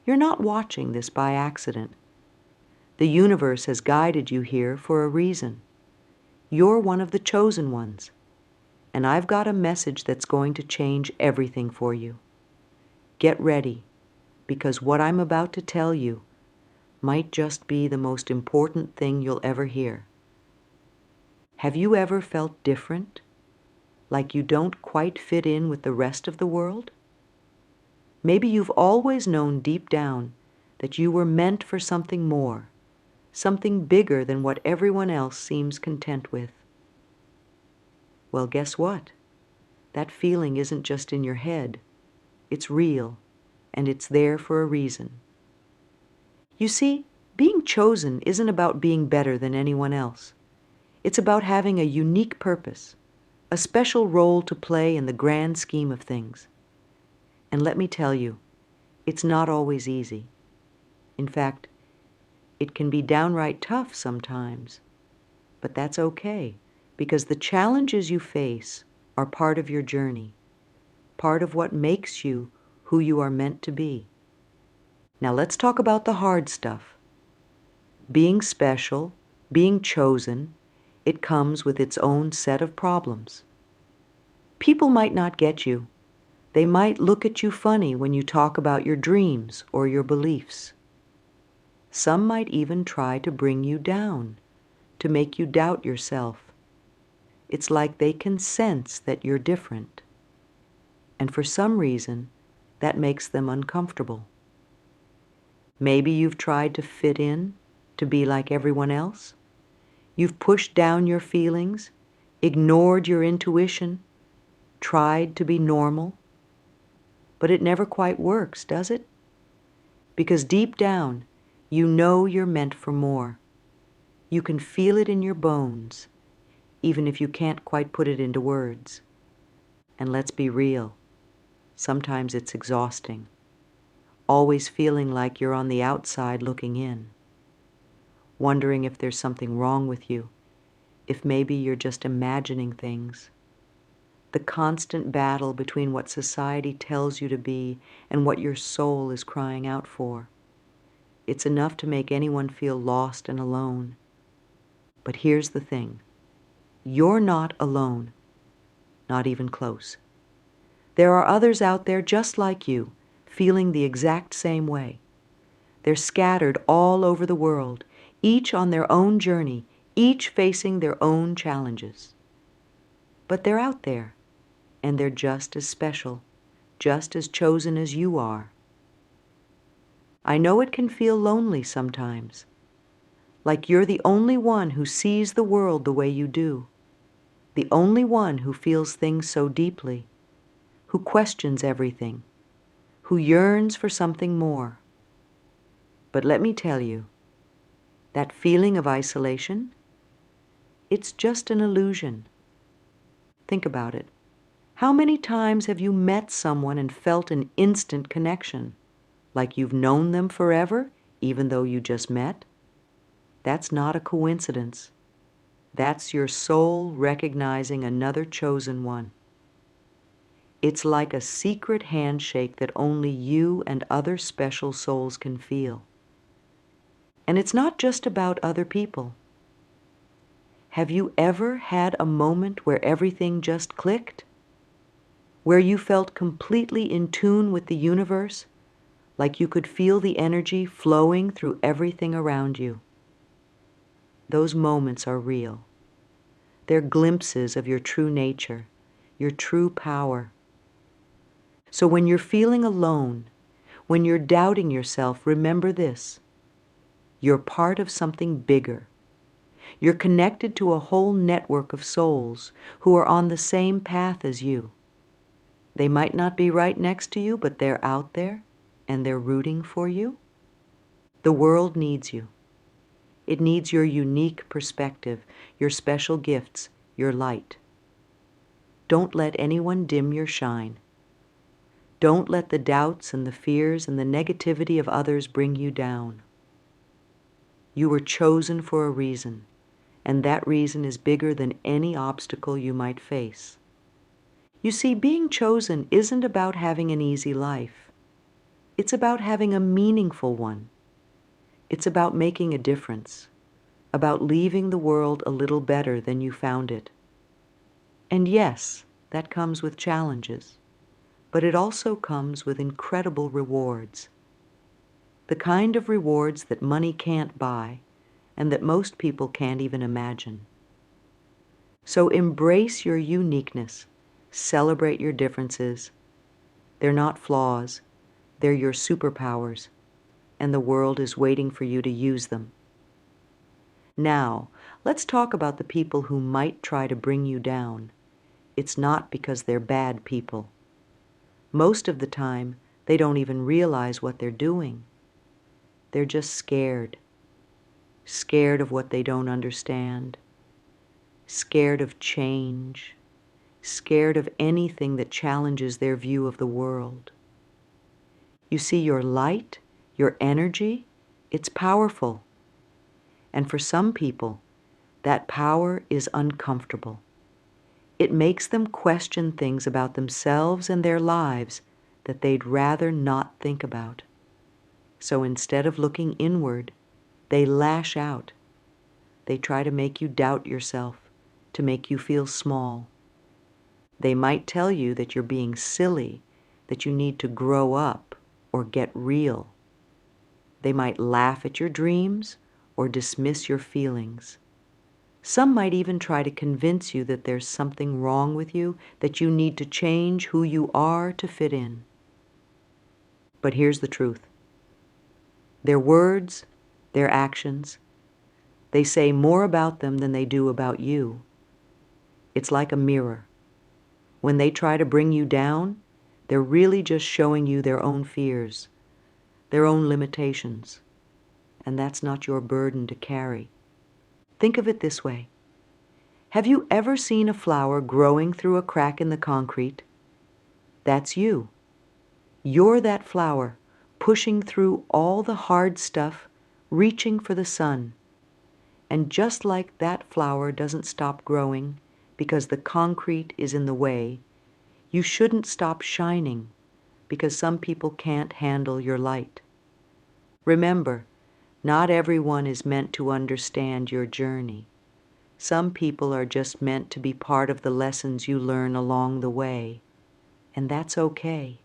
You're not watching this by accident. The universe has guided you here for a reason. You're one of the chosen ones, and I've got a message that's going to change everything for you. Get ready, because what I'm about to tell you might just be the most important thing you'll ever hear. Have you ever felt different? Like you don't quite fit in with the rest of the world? Maybe you've always known deep down that you were meant for something more, something bigger than what everyone else seems content with. Well, guess what? That feeling isn't just in your head. It's real, and it's there for a reason. You see, being chosen isn't about being better than anyone else. It's about having a unique purpose, a special role to play in the grand scheme of things. And let me tell you, it's not always easy. In fact, it can be downright tough sometimes. But that's okay, because the challenges you face are part of your journey, part of what makes you who you are meant to be. Now let's talk about the hard stuff. Being special, being chosen, it comes with its own set of problems. People might not get you. They might look at you funny when you talk about your dreams or your beliefs. Some might even try to bring you down, to make you doubt yourself. It's like they can sense that you're different. And for some reason, that makes them uncomfortable. Maybe you've tried to fit in, to be like everyone else. You've pushed down your feelings, ignored your intuition, tried to be normal. But it never quite works, does it? Because deep down, you know you're meant for more. You can feel it in your bones, even if you can't quite put it into words. And let's be real, sometimes it's exhausting, always feeling like you're on the outside looking in, wondering if there's something wrong with you, if maybe you're just imagining things. The constant battle between what society tells you to be and what your soul is crying out for. It's enough to make anyone feel lost and alone. But here's the thing. You're not alone, not even close. There are others out there just like you, feeling the exact same way. They're scattered all over the world, each on their own journey, each facing their own challenges. But they're out there, and they're just as special, just as chosen as you are. I know it can feel lonely sometimes, like you're the only one who sees the world the way you do, the only one who feels things so deeply, who questions everything, who yearns for something more. But let me tell you, that feeling of isolation, it's just an illusion. Think about it. How many times have you met someone and felt an instant connection, like you've known them forever, even though you just met? That's not a coincidence. That's your soul recognizing another chosen one. It's like a secret handshake that only you and other special souls can feel. And it's not just about other people. Have you ever had a moment where everything just clicked? Where you felt completely in tune with the universe, like you could feel the energy flowing through everything around you? Those moments are real. They're glimpses of your true nature, your true power. So when you're feeling alone, when you're doubting yourself, remember this. You're part of something bigger. You're connected to a whole network of souls who are on the same path as you. They might not be right next to you, but they're out there, and they're rooting for you. The world needs you. It needs your unique perspective, your special gifts, your light. Don't let anyone dim your shine. Don't let the doubts and the fears and the negativity of others bring you down. You were chosen for a reason, and that reason is bigger than any obstacle you might face. You see, being chosen isn't about having an easy life. It's about having a meaningful one. It's about making a difference, about leaving the world a little better than you found it. And yes, that comes with challenges, but it also comes with incredible rewards. The kind of rewards that money can't buy and that most people can't even imagine. So embrace your uniqueness, celebrate your differences. They're not flaws, they're your superpowers, and the world is waiting for you to use them. Now, let's talk about the people who might try to bring you down. It's not because they're bad people. Most of the time, they don't even realize what they're doing. They're just scared. Scared of what they don't understand. Scared of change. Scared of anything that challenges their view of the world. You see, your light, your energy, it's powerful. And for some people, that power is uncomfortable. It makes them question things about themselves and their lives that they'd rather not think about. So instead of looking inward, they lash out. They try to make you doubt yourself, to make you feel small. They might tell you that you're being silly, that you need to grow up or get real. They might laugh at your dreams or dismiss your feelings. Some might even try to convince you that there's something wrong with you, that you need to change who you are to fit in. But here's the truth. Their words, their actions, they say more about them than they do about you. It's like a mirror. When they try to bring you down, they're really just showing you their own fears, their own limitations, and that's not your burden to carry. Think of it this way. Have you ever seen a flower growing through a crack in the concrete? That's you. You're that flower, pushing through all the hard stuff, reaching for the sun. And just like that flower doesn't stop growing because the concrete is in the way, you shouldn't stop shining because some people can't handle your light. Remember, not everyone is meant to understand your journey. Some people are just meant to be part of the lessons you learn along the way, and that's okay.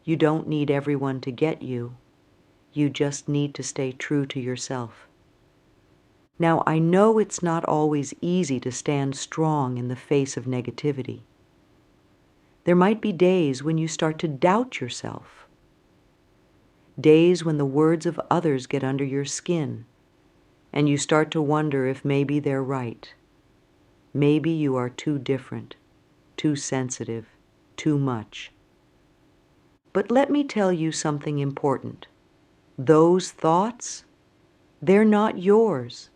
You don't need everyone to get you. You just need to stay true to yourself. Now, I know it's not always easy to stand strong in the face of negativity. There might be days when you start to doubt yourself. Days when the words of others get under your skin, and you start to wonder if maybe they're right. Maybe you are too different, too sensitive, too much. But let me tell you something important. Those thoughts, they're not yours.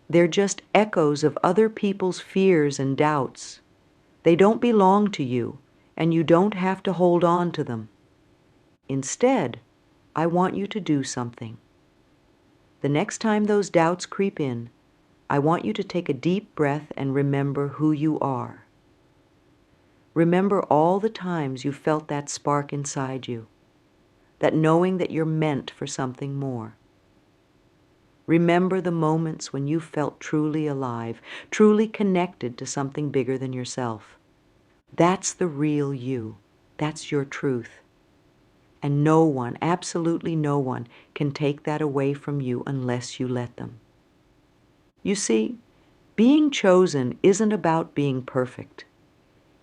They're just echoes of other people's fears and doubts. They don't belong to you, and you don't have to hold on to them. Instead, I want you to do something. The next time those doubts creep in, I want you to take a deep breath and remember who you are. Remember all the times you felt that spark inside you, that knowing that you're meant for something more. Remember the moments when you felt truly alive, truly connected to something bigger than yourself. That's the real you. That's your truth. And no one, absolutely no one, can take that away from you unless you let them. You see, being chosen isn't about being perfect.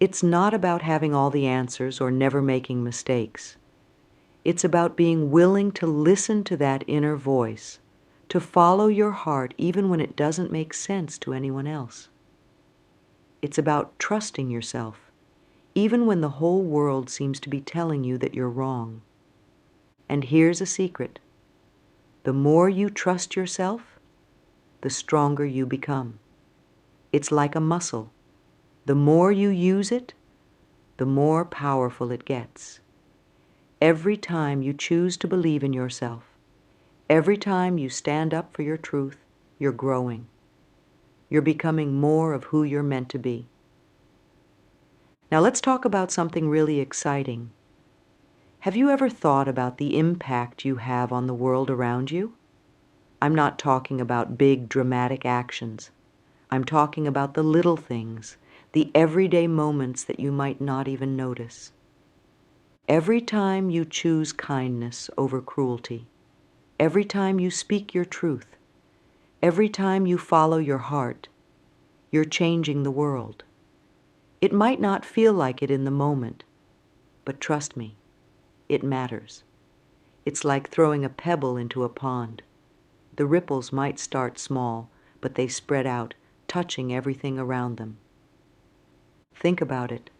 It's not about having all the answers or never making mistakes. It's about being willing to listen to that inner voice, to follow your heart even when it doesn't make sense to anyone else. It's about trusting yourself, even when the whole world seems to be telling you that you're wrong. And here's a secret. The more you trust yourself, the stronger you become. It's like a muscle. The more you use it, the more powerful it gets. Every time you choose to believe in yourself, every time you stand up for your truth, you're growing. You're becoming more of who you're meant to be. Now let's talk about something really exciting. Have you ever thought about the impact you have on the world around you? I'm not talking about big dramatic actions. I'm talking about the little things, the everyday moments that you might not even notice. Every time you choose kindness over cruelty, every time you speak your truth, every time you follow your heart, you're changing the world. It might not feel like it in the moment, but trust me, it matters. It's like throwing a pebble into a pond. The ripples might start small, but they spread out, touching everything around them. Think about it.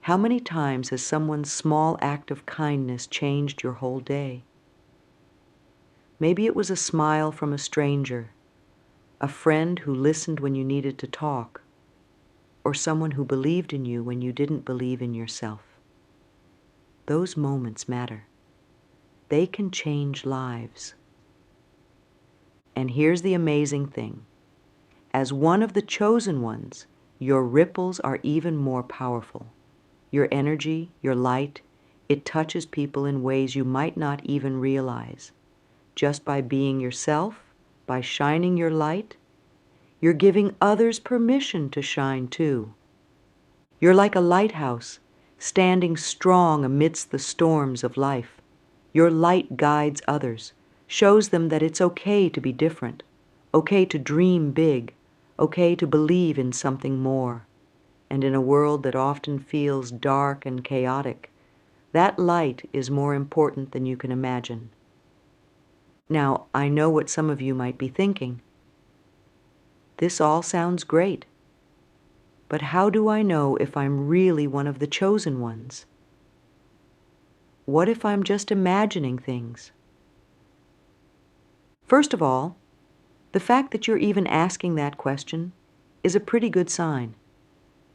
How many times has someone's small act of kindness changed your whole day? Maybe it was a smile from a stranger, a friend who listened when you needed to talk, or someone who believed in you when you didn't believe in yourself. Those moments matter. They can change lives. And here's the amazing thing. As one of the chosen ones, your ripples are even more powerful. Your energy, your light, it touches people in ways you might not even realize. Just by being yourself, by shining your light, you're giving others permission to shine too. You're like a lighthouse, standing strong amidst the storms of life. Your light guides others, shows them that it's okay to be different, okay to dream big, okay to believe in something more. And in a world that often feels dark and chaotic, that light is more important than you can imagine. Now, I know what some of you might be thinking. This all sounds great, but how do I know if I'm really one of the chosen ones? What if I'm just imagining things? First of all, the fact that you're even asking that question is a pretty good sign.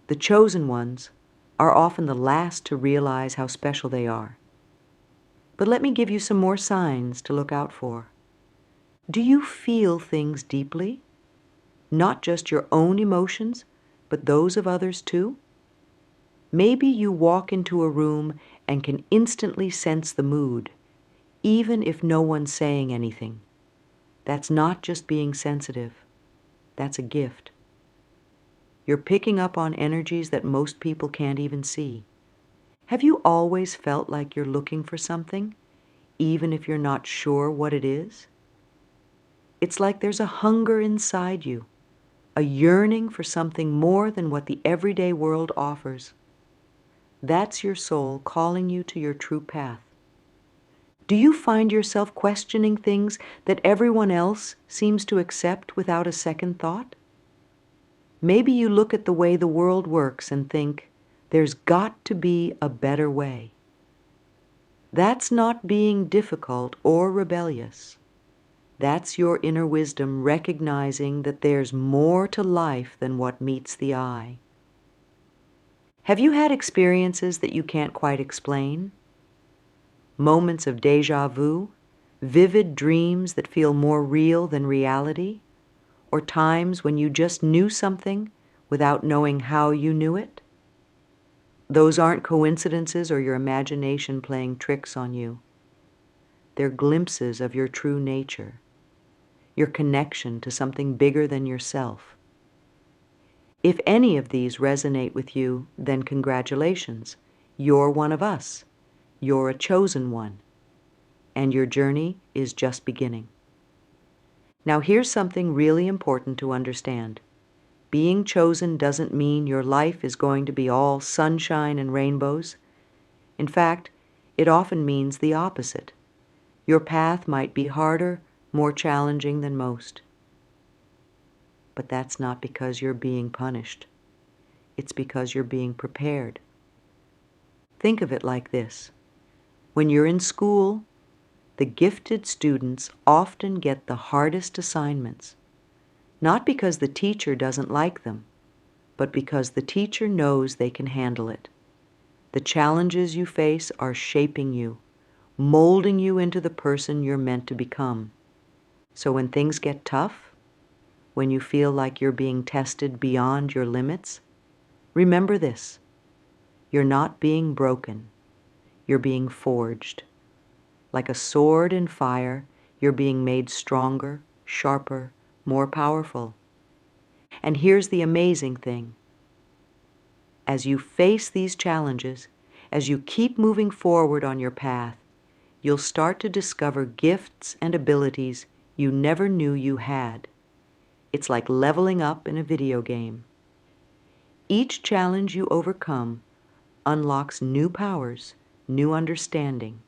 The chosen ones are often the last to realize how special they are. But let me give you some more signs to look out for. Do you feel things deeply? Not just your own emotions, but those of others too? Maybe you walk into a room and can instantly sense the mood, even if no one's saying anything. That's not just being sensitive. That's a gift. You're picking up on energies that most people can't even see. Have you always felt like you're looking for something, even if you're not sure what it is? It's like there's a hunger inside you, a yearning for something more than what the everyday world offers. That's your soul calling you to your true path. Do you find yourself questioning things that everyone else seems to accept without a second thought? Maybe you look at the way the world works and think, there's got to be a better way. That's not being difficult or rebellious. That's your inner wisdom recognizing that there's more to life than what meets the eye. Have you had experiences that you can't quite explain? Moments of déjà vu? Vivid dreams that feel more real than reality? Or times when you just knew something without knowing how you knew it? Those aren't coincidences or your imagination playing tricks on you. They're glimpses of your true nature, your connection to something bigger than yourself. If any of these resonate with you, then congratulations. You're one of us. You're a chosen one. And your journey is just beginning. Now here's something really important to understand. Being chosen doesn't mean your life is going to be all sunshine and rainbows. In fact, it often means the opposite. Your path might be harder, more challenging than most. But that's not because you're being punished. It's because you're being prepared. Think of it like this. When you're in school, the gifted students often get the hardest assignments, not because the teacher doesn't like them, but because the teacher knows they can handle it. The challenges you face are shaping you, molding you into the person you're meant to become. So when things get tough, when you feel like you're being tested beyond your limits, remember this: you're not being broken. you're being forged. Like a sword in fire, you're being made stronger, sharper, more powerful. And here's the amazing thing. As you face these challenges, as you keep moving forward on your path, you'll start to discover gifts and abilities you never knew you had. It's like leveling up in a video game. Each challenge you overcome unlocks new powers, new understanding.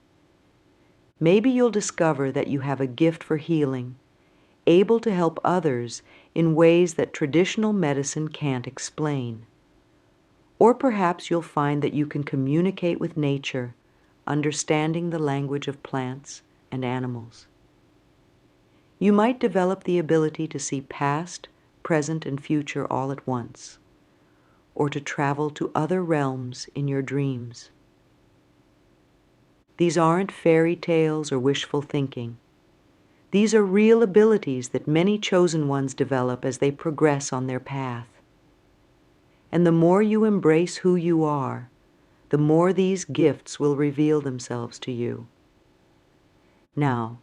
Maybe you'll discover that you have a gift for healing, able to help others in ways that traditional medicine can't explain. Or perhaps you'll find that you can communicate with nature, understanding the language of plants and animals. You might develop the ability to see past, present, and future all at once, or to travel to other realms in your dreams. These aren't fairy tales or wishful thinking. These are real abilities that many chosen ones develop as they progress on their path. And the more you embrace who you are, the more these gifts will reveal themselves to you. Now,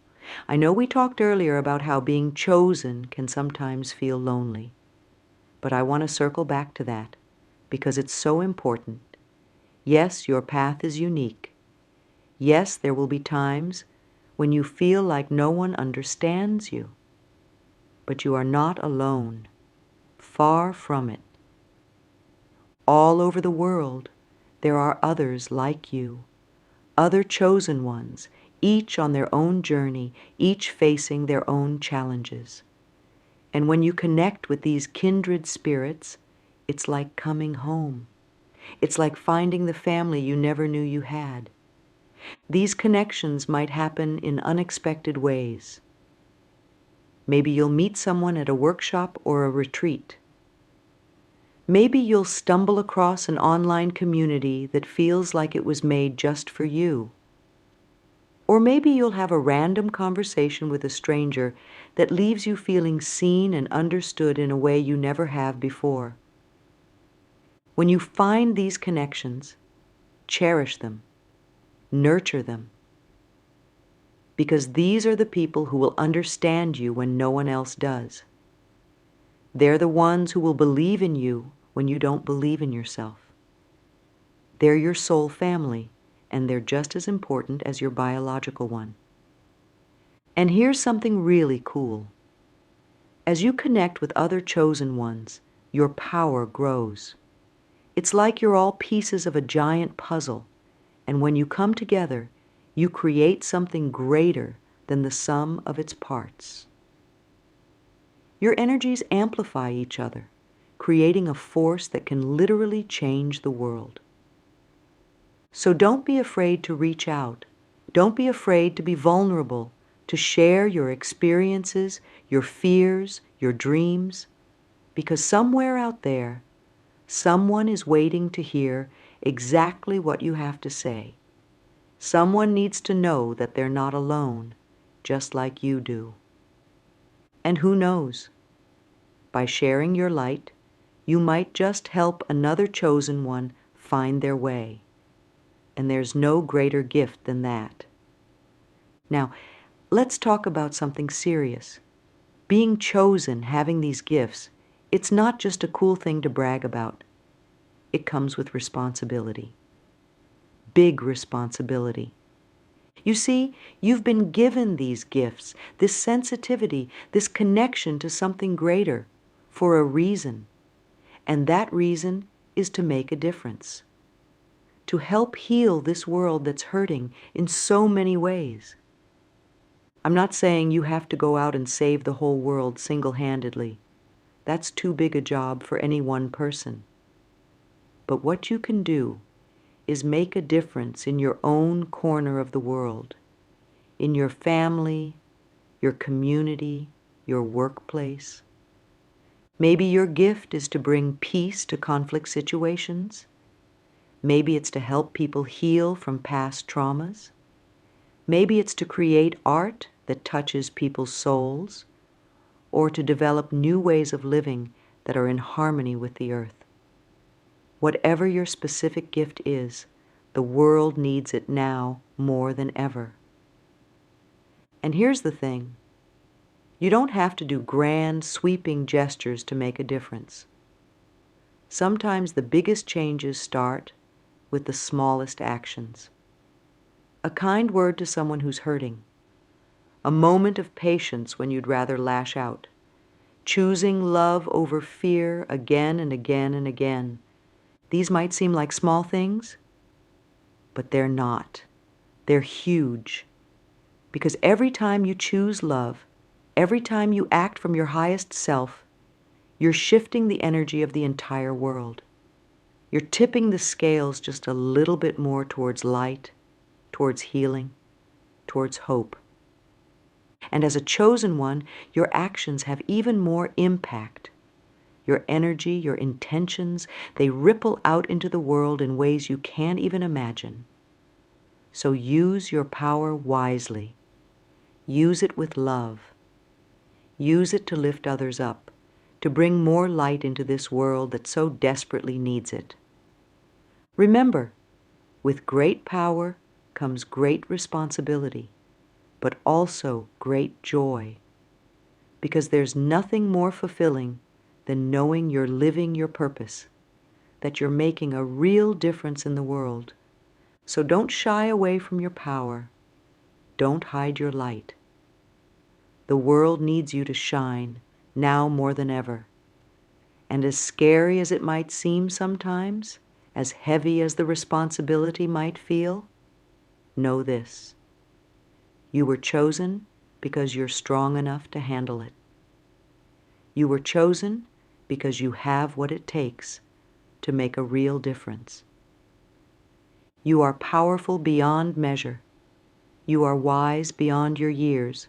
I know we talked earlier about how being chosen can sometimes feel lonely, but I want to circle back to that because it's so important. Yes, your path is unique. Yes, there will be times when you feel like no one understands you, but you are not alone. Far from it. All over the world, there are others like you, other chosen ones, each on their own journey, each facing their own challenges. And when you connect with these kindred spirits, it's like coming home. It's like finding the family you never knew you had. These connections might happen in unexpected ways. Maybe you'll meet someone at a workshop or a retreat. Maybe you'll stumble across an online community that feels like it was made just for you. Or maybe you'll have a random conversation with a stranger that leaves you feeling seen and understood in a way you never have before. When you find these connections, cherish them, nurture them, because these are the people who will understand you when no one else does. They're the ones who will believe in you when you don't believe in yourself. They're your soul family, and they're just as important as your biological one. And here's something really cool. As you connect with other chosen ones, your power grows. It's like you're all pieces of a giant puzzle, and when you come together, you create something greater than the sum of its parts. Your energies amplify each other, creating a force that can literally change the world. So don't be afraid to reach out. Don't be afraid to be vulnerable, to share your experiences, your fears, your dreams, because somewhere out there, someone is waiting to hear exactly what you have to say. Someone needs to know that they're not alone, just like you do. And who knows? By sharing your light, you might just help another chosen one find their way. And there's no greater gift than that. Now, let's talk about something serious. Being chosen, having these gifts, it's not just a cool thing to brag about. It comes with responsibility. Big responsibility. You see, you've been given these gifts, this sensitivity, this connection to something greater, for a reason. And that reason is to make a difference. To help heal this world that's hurting in so many ways. I'm not saying you have to go out and save the whole world single-handedly. That's too big a job for any one person. But what you can do is make a difference in your own corner of the world, in your family, your community, your workplace. Maybe your gift is to bring peace to conflict situations. Maybe it's to help people heal from past traumas. Maybe it's to create art that touches people's souls, or to develop new ways of living that are in harmony with the earth. Whatever your specific gift is, The world needs it now more than ever. And here's the thing. You don't have to do grand, sweeping gestures to make a difference. Sometimes the biggest changes start with the smallest actions. A kind word to someone who's hurting. A moment of patience when you'd rather lash out. Choosing love over fear again and again and again. These might seem like small things, but they're not. They're huge. Because every time you choose love, every time you act from your highest self, you're shifting the energy of the entire world. You're tipping the scales just a little bit more towards light, towards healing, towards hope. And as a chosen one, your actions have even more impact. Your energy, your intentions, they ripple out into the world in ways you can't even imagine. So use your power wisely. Use it with love. Use it to lift others up, to bring more light into this world that so desperately needs it. Remember, with great power comes great responsibility, but also great joy, because there's nothing more fulfilling than knowing you're living your purpose, that you're making a real difference in the world. So don't shy away from your power. Don't hide your light. The world needs you to shine, now more than ever. And as scary as it might seem sometimes, as heavy as the responsibility might feel, know this. You were chosen because you're strong enough to handle it. You were chosen because you have what it takes to make a real difference. You are powerful beyond measure. You are wise beyond your years.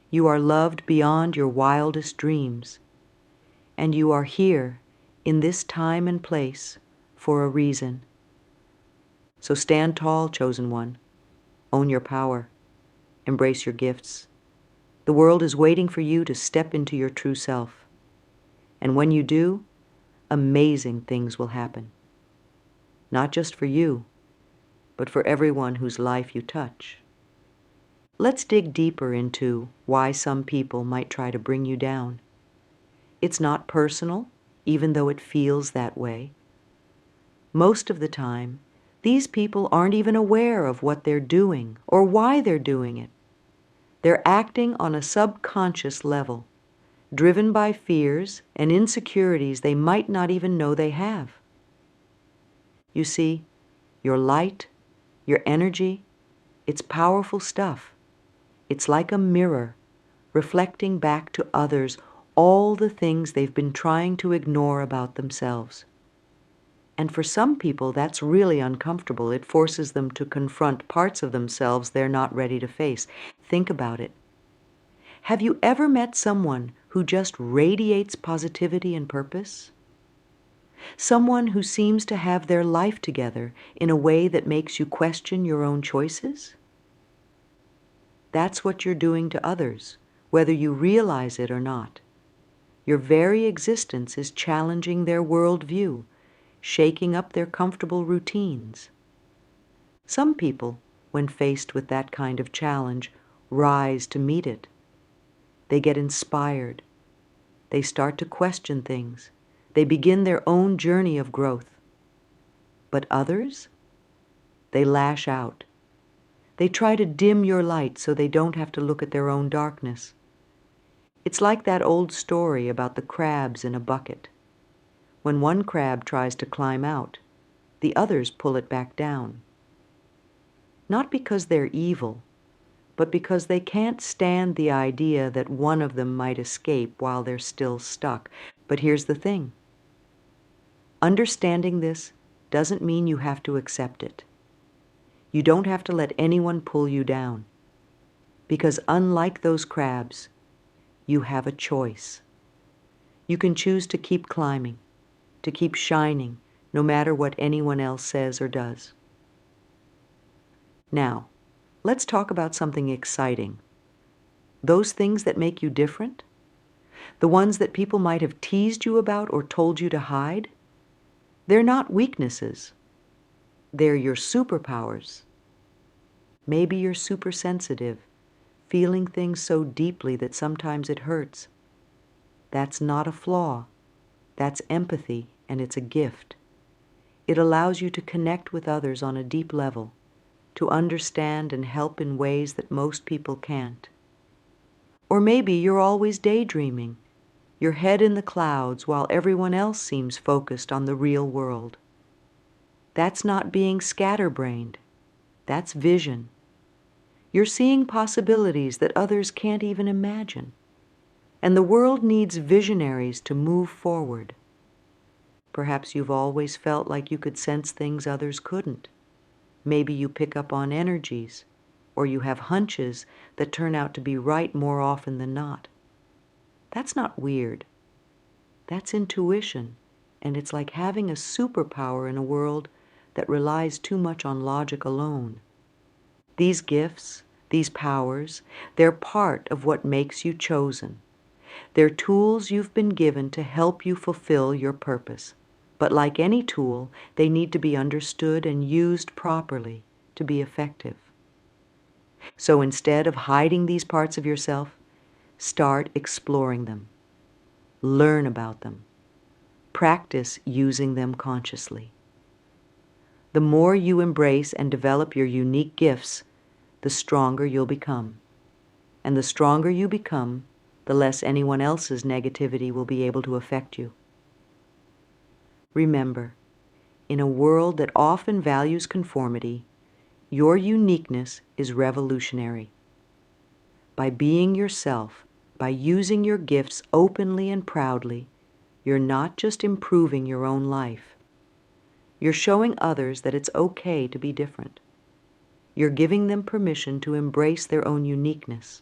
You are loved beyond your wildest dreams. And you are here in this time and place for a reason. So stand tall, chosen one. Own your power. Embrace your gifts. The world is waiting for you to step into your true self. And when you do, amazing things will happen. Not just for you, but for everyone whose life you touch. Let's dig deeper into why some people might try to bring you down. It's not personal, even though it feels that way. Most of the time, these people aren't even aware of what they're doing or why they're doing it. They're acting on a subconscious level, driven by fears and insecurities they might not even know they have. You see, your light, your energy, it's powerful stuff. It's like a mirror, reflecting back to others all the things they've been trying to ignore about themselves. And for some people, that's really uncomfortable. It forces them to confront parts of themselves they're not ready to face. Think about it. Have you ever met someone who just radiates positivity and purpose? Someone who seems to have their life together in a way that makes you question your own choices? That's what you're doing to others, whether you realize it or not. Your very existence is challenging their worldview, shaking up their comfortable routines. Some people, when faced with that kind of challenge, rise to meet it. They get inspired. They start to question things. They begin their own journey of growth. But others? They lash out. They try to dim your light so they don't have to look at their own darkness. It's like that old story about the crabs in a bucket. When one crab tries to climb out, the others pull it back down. Not because they're evil, but because they can't stand the idea that one of them might escape while they're still stuck. But here's the thing. Understanding this doesn't mean you have to accept it. You don't have to let anyone pull you down. Because unlike those crabs, you have a choice. You can choose to keep climbing, to keep shining, no matter what anyone else says or does. Now, let's talk about something exciting. Those things that make you different, the ones that people might have teased you about or told you to hide, they're not weaknesses. They're your superpowers. Maybe you're super sensitive, feeling things so deeply that sometimes it hurts. That's not a flaw. That's empathy, and it's a gift. It allows you to connect with others on a deep level, to understand and help in ways that most people can't. Or maybe you're always daydreaming, your head in the clouds while everyone else seems focused on the real world. That's not being scatterbrained. That's vision. You're seeing possibilities that others can't even imagine. And the world needs visionaries to move forward. Perhaps you've always felt like you could sense things others couldn't. Maybe you pick up on energies, or you have hunches that turn out to be right more often than not. That's not weird. That's intuition, and it's like having a superpower in a world that relies too much on logic alone. These gifts, these powers, they're part of what makes you chosen. They're tools you've been given to help you fulfill your purpose. But like any tool, they need to be understood and used properly to be effective. So instead of hiding these parts of yourself, start exploring them. Learn about them. Practice using them consciously. The more you embrace and develop your unique gifts, the stronger you'll become. And the stronger you become, the less anyone else's negativity will be able to affect you. Remember, in a world that often values conformity, your uniqueness is revolutionary. By being yourself, by using your gifts openly and proudly, you're not just improving your own life. You're showing others that it's okay to be different. You're giving them permission to embrace their own uniqueness.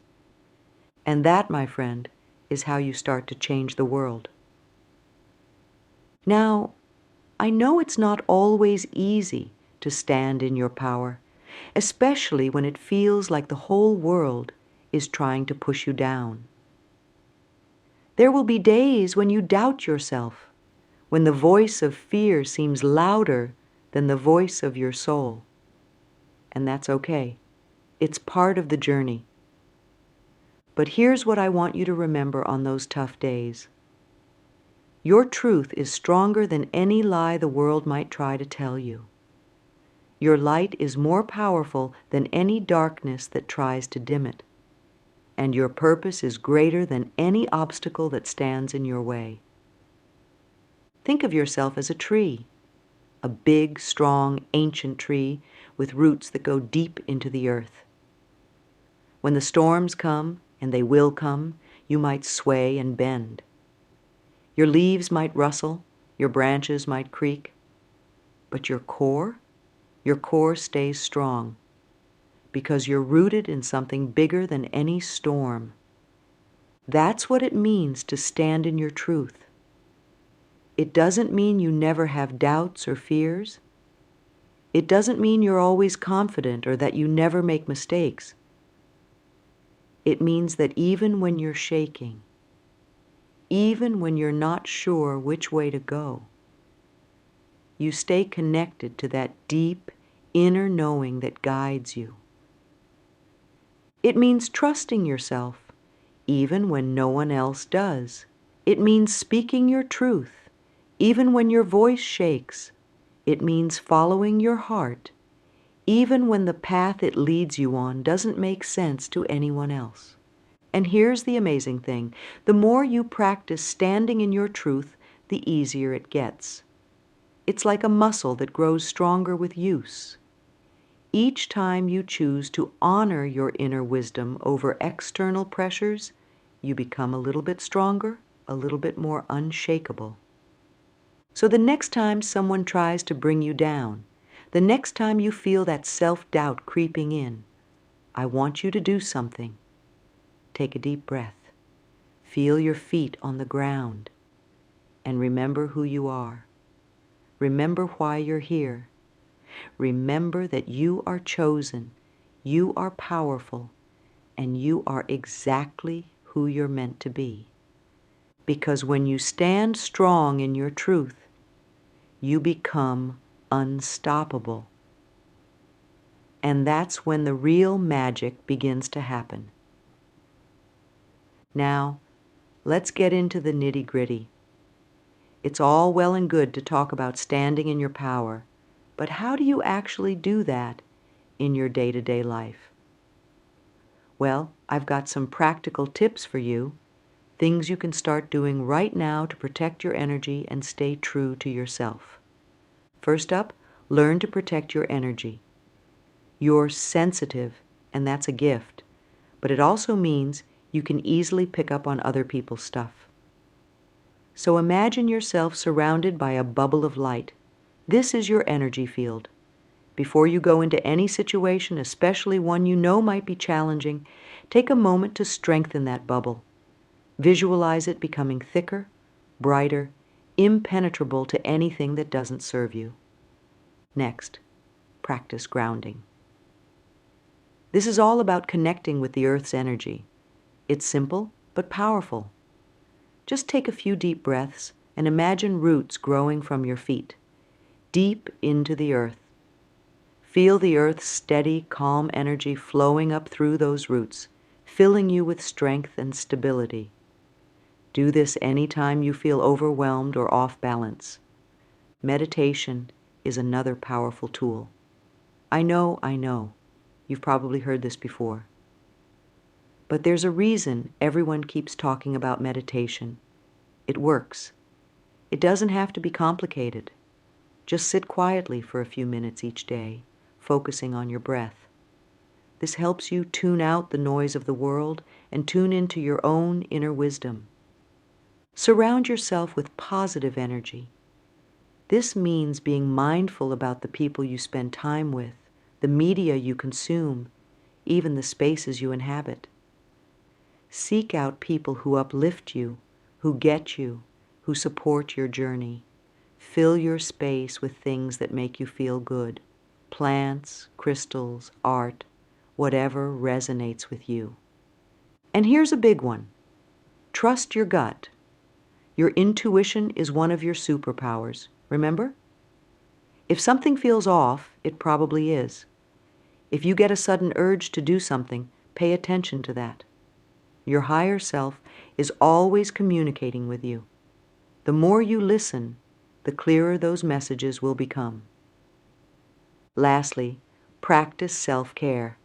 And that, my friend, is how you start to change the world. Now, I know it's not always easy to stand in your power, especially when it feels like the whole world is trying to push you down. There will be days when you doubt yourself, when the voice of fear seems louder than the voice of your soul. And that's okay. It's part of the journey. But here's what I want you to remember on those tough days. Your truth is stronger than any lie the world might try to tell you. Your light is more powerful than any darkness that tries to dim it. And your purpose is greater than any obstacle that stands in your way. Think of yourself as a tree, a big, strong, ancient tree with roots that go deep into the earth. When the storms come, and they will come, you might sway and bend. Your leaves might rustle, your branches might creak, but your core stays strong because you're rooted in something bigger than any storm. That's what it means to stand in your truth. It doesn't mean you never have doubts or fears. It doesn't mean you're always confident or that you never make mistakes. It means that even when you're shaking, even when you're not sure which way to go, you stay connected to that deep, inner knowing that guides you. It means trusting yourself, even when no one else does. It means speaking your truth, even when your voice shakes. It means following your heart, even when the path it leads you on doesn't make sense to anyone else. And here's the amazing thing. The more you practice standing in your truth, the easier it gets. It's like a muscle that grows stronger with use. Each time you choose to honor your inner wisdom over external pressures, you become a little bit stronger, a little bit more unshakable. So the next time someone tries to bring you down, the next time you feel that self-doubt creeping in, I want you to do something. Take a deep breath. Feel your feet on the ground. And remember who you are. Remember why you're here. Remember that you are chosen, you are powerful, and you are exactly who you're meant to be. Because when you stand strong in your truth, you become unstoppable. And that's when the real magic begins to happen. Now, let's get into the nitty-gritty. It's all well and good to talk about standing in your power, but how do you actually do that in your day-to-day life? Well, I've got some practical tips for you, things you can start doing right now to protect your energy and stay true to yourself. First up, learn to protect your energy. You're sensitive, and that's a gift, but it also means you can easily pick up on other people's stuff. So imagine yourself surrounded by a bubble of light. This is your energy field. Before you go into any situation, especially one you know might be challenging, take a moment to strengthen that bubble. Visualize it becoming thicker, brighter, impenetrable to anything that doesn't serve you. Next, practice grounding. This is all about connecting with the Earth's energy. It's simple but powerful. Just take a few deep breaths and imagine roots growing from your feet, deep into the earth. Feel the earth's steady, calm energy flowing up through those roots, filling you with strength and stability. Do this anytime you feel overwhelmed or off balance. Meditation is another powerful tool. I know. You've probably heard this before. But there's a reason everyone keeps talking about meditation. It works. It doesn't have to be complicated. Just sit quietly for a few minutes each day, focusing on your breath. This helps you tune out the noise of the world and tune into your own inner wisdom. Surround yourself with positive energy. This means being mindful about the people you spend time with, the media you consume, even the spaces you inhabit. Seek out people who uplift you, who get you, who support your journey. Fill your space with things that make you feel good. Plants, crystals, art, whatever resonates with you. And here's a big one. Trust your gut. Your intuition is one of your superpowers, remember? If something feels off, it probably is. If you get a sudden urge to do something, pay attention to that. Your higher self is always communicating with you. The more you listen, the clearer those messages will become. Lastly, practice self-care.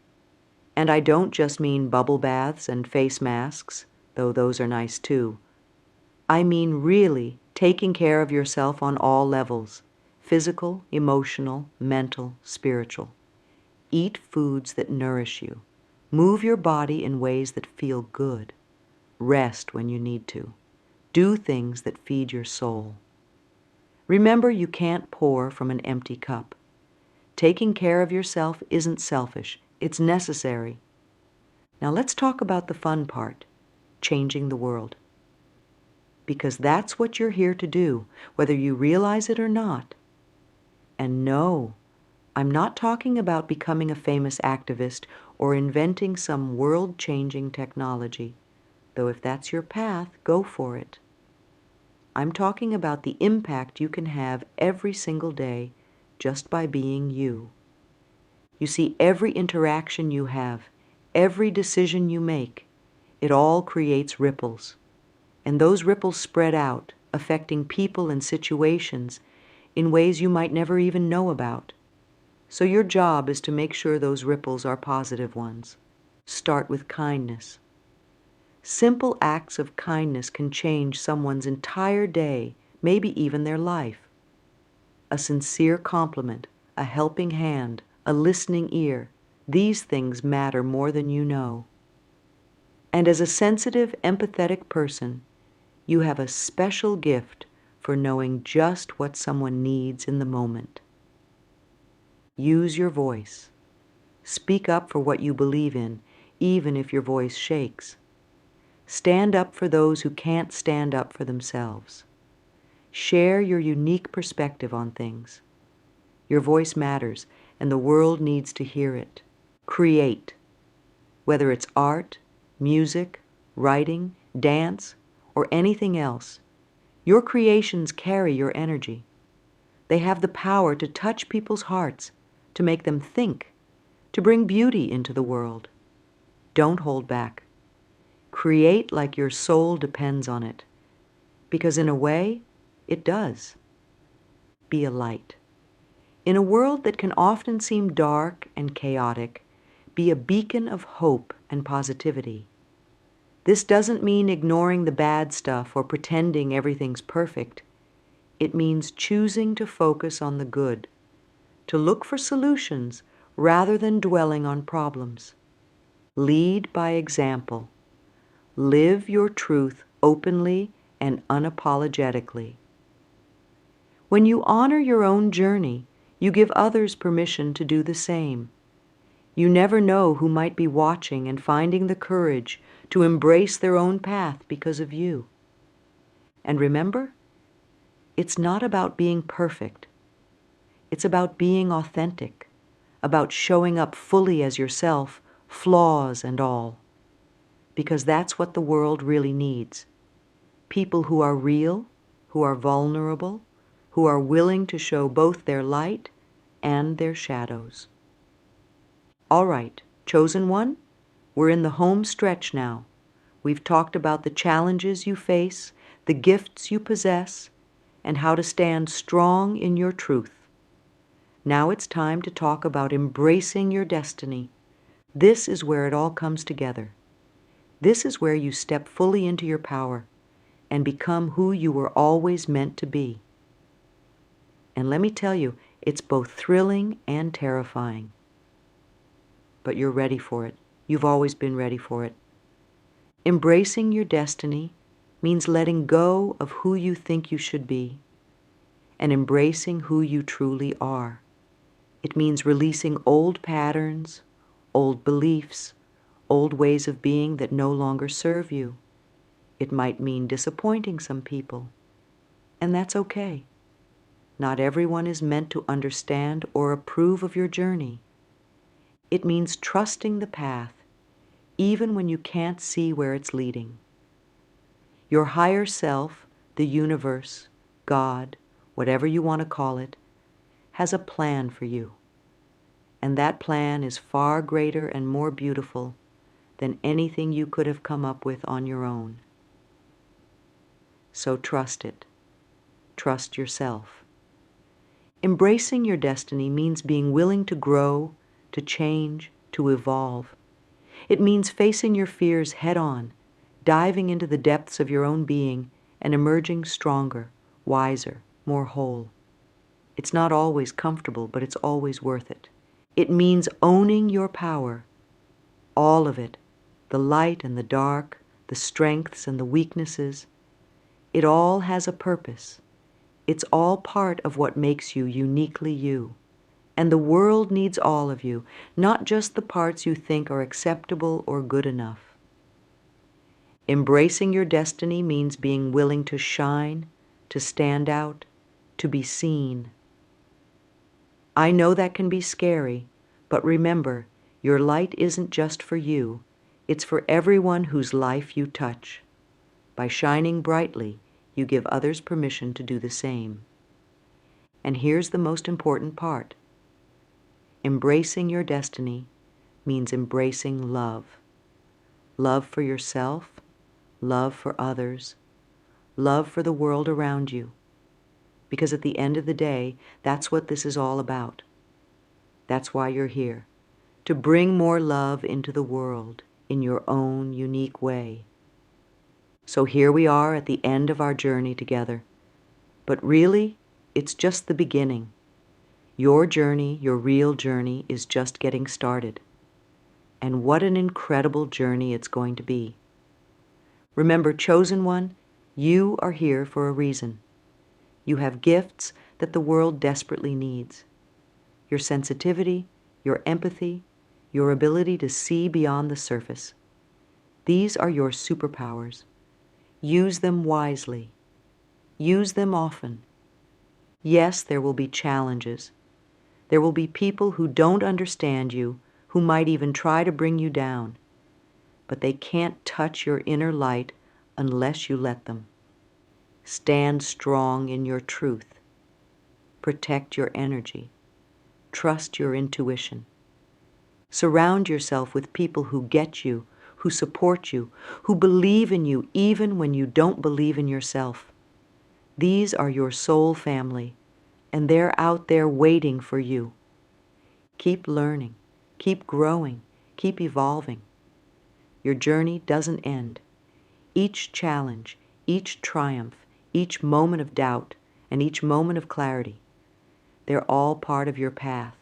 And I don't just mean bubble baths and face masks, though those are nice too. I mean really taking care of yourself on all levels, physical, emotional, mental, spiritual. Eat foods that nourish you. Move your body in ways that feel good. Rest when you need to. Do things that feed your soul. Remember, you can't pour from an empty cup. Taking care of yourself isn't selfish. It's necessary. Now let's talk about the fun part, changing the world. Because that's what you're here to do, whether you realize it or not. And no, I'm not talking about becoming a famous activist or inventing some world-changing technology, though if that's your path, go for it. I'm talking about the impact you can have every single day just by being you. You see, every interaction you have, every decision you make, it all creates ripples. And those ripples spread out, affecting people and situations in ways you might never even know about. So your job is to make sure those ripples are positive ones. Start with kindness. Simple acts of kindness can change someone's entire day, maybe even their life. A sincere compliment, a helping hand, a listening ear, these things matter more than you know. And as a sensitive, empathetic person, you have a special gift for knowing just what someone needs in the moment. Use your voice. Speak up for what you believe in, even if your voice shakes. Stand up for those who can't stand up for themselves. Share your unique perspective on things. Your voice matters, and the world needs to hear it. Create. Whether it's art, music, writing, dance, or anything else, your creations carry your energy. They have the power to touch people's hearts, to make them think, to bring beauty into the world. Don't hold back. Create like your soul depends on it, because in a way, it does. Be a light. In a world that can often seem dark and chaotic, be a beacon of hope and positivity. This doesn't mean ignoring the bad stuff or pretending everything's perfect. It means choosing to focus on the good, to look for solutions rather than dwelling on problems. Lead by example. Live your truth openly and unapologetically. When you honor your own journey, you give others permission to do the same. You never know who might be watching and finding the courage to embrace their own path because of you. And remember, it's not about being perfect. It's about being authentic, about showing up fully as yourself, flaws and all. Because that's what the world really needs. People who are real, who are vulnerable, who are willing to show both their light and their shadows. All right, chosen one, we're in the home stretch now. We've talked about the challenges you face, the gifts you possess, and how to stand strong in your truth. Now it's time to talk about embracing your destiny. This is where it all comes together. This is where you step fully into your power and become who you were always meant to be. And let me tell you, it's both thrilling and terrifying. But you're ready for it. You've always been ready for it. Embracing your destiny means letting go of who you think you should be and embracing who you truly are. It means releasing old patterns, old beliefs, old ways of being that no longer serve you. It might mean disappointing some people, and that's okay. Not everyone is meant to understand or approve of your journey. It means trusting the path, even when you can't see where it's leading. Your higher self, the universe, God, whatever you want to call it, has a plan for you. And that plan is far greater and more beautiful than anything you could have come up with on your own. So trust it. Trust yourself. Embracing your destiny means being willing to grow, to change, to evolve. It means facing your fears head-on, diving into the depths of your own being and emerging stronger, wiser, more whole. It's not always comfortable, but it's always worth it. It means owning your power, all of it, the light and the dark, the strengths and the weaknesses. It all has a purpose. It's all part of what makes you uniquely you. And the world needs all of you, not just the parts you think are acceptable or good enough. Embracing your destiny means being willing to shine, to stand out, to be seen. I know that can be scary, but remember, your light isn't just for you. It's for everyone whose life you touch. By shining brightly, you give others permission to do the same. And here's the most important part. Embracing your destiny means embracing love. Love for yourself, love for others, love for the world around you. Because at the end of the day, that's what this is all about. That's why you're here, to bring more love into the world in your own unique way. So here we are at the end of our journey together. But really, it's just the beginning. Your journey, your real journey, is just getting started. And what an incredible journey it's going to be. Remember, chosen one, you are here for a reason. You have gifts that the world desperately needs. Your sensitivity, your empathy, your ability to see beyond the surface. These are your superpowers. Use them wisely. Use them often. Yes, there will be challenges. There will be people who don't understand you, who might even try to bring you down. But they can't touch your inner light unless you let them. Stand strong in your truth. Protect your energy. Trust your intuition. Surround yourself with people who get you, who support you, who believe in you even when you don't believe in yourself. These are your soul family, and they're out there waiting for you. Keep learning, keep growing, keep evolving. Your journey doesn't end. Each challenge, each triumph, each moment of doubt, and each moment of clarity, they're all part of your path.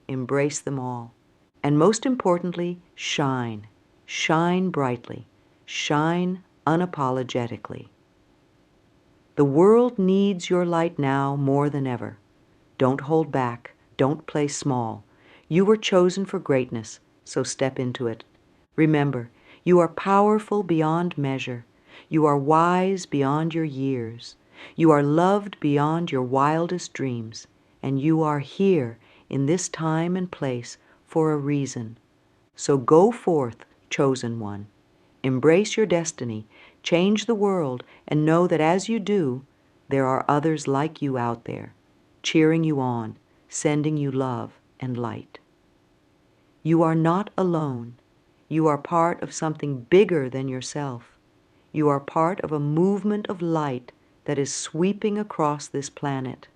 Embrace them all. And most importantly, shine. Shine brightly. Shine unapologetically. The world needs your light now more than ever. Don't hold back. Don't play small. You were chosen for greatness, so step into it. Remember, you are powerful beyond measure. You are wise beyond your years. You are loved beyond your wildest dreams. And you are here in this time and place for a reason. So go forth, chosen one. Embrace your destiny, change the world, and know that as you do, there are others like you out there, cheering you on, sending you love and light. You are not alone. You are part of something bigger than yourself. You are part of a movement of light that is sweeping across this planet.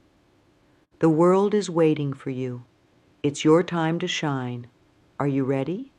The world is waiting for you. It's your time to shine. Are you ready?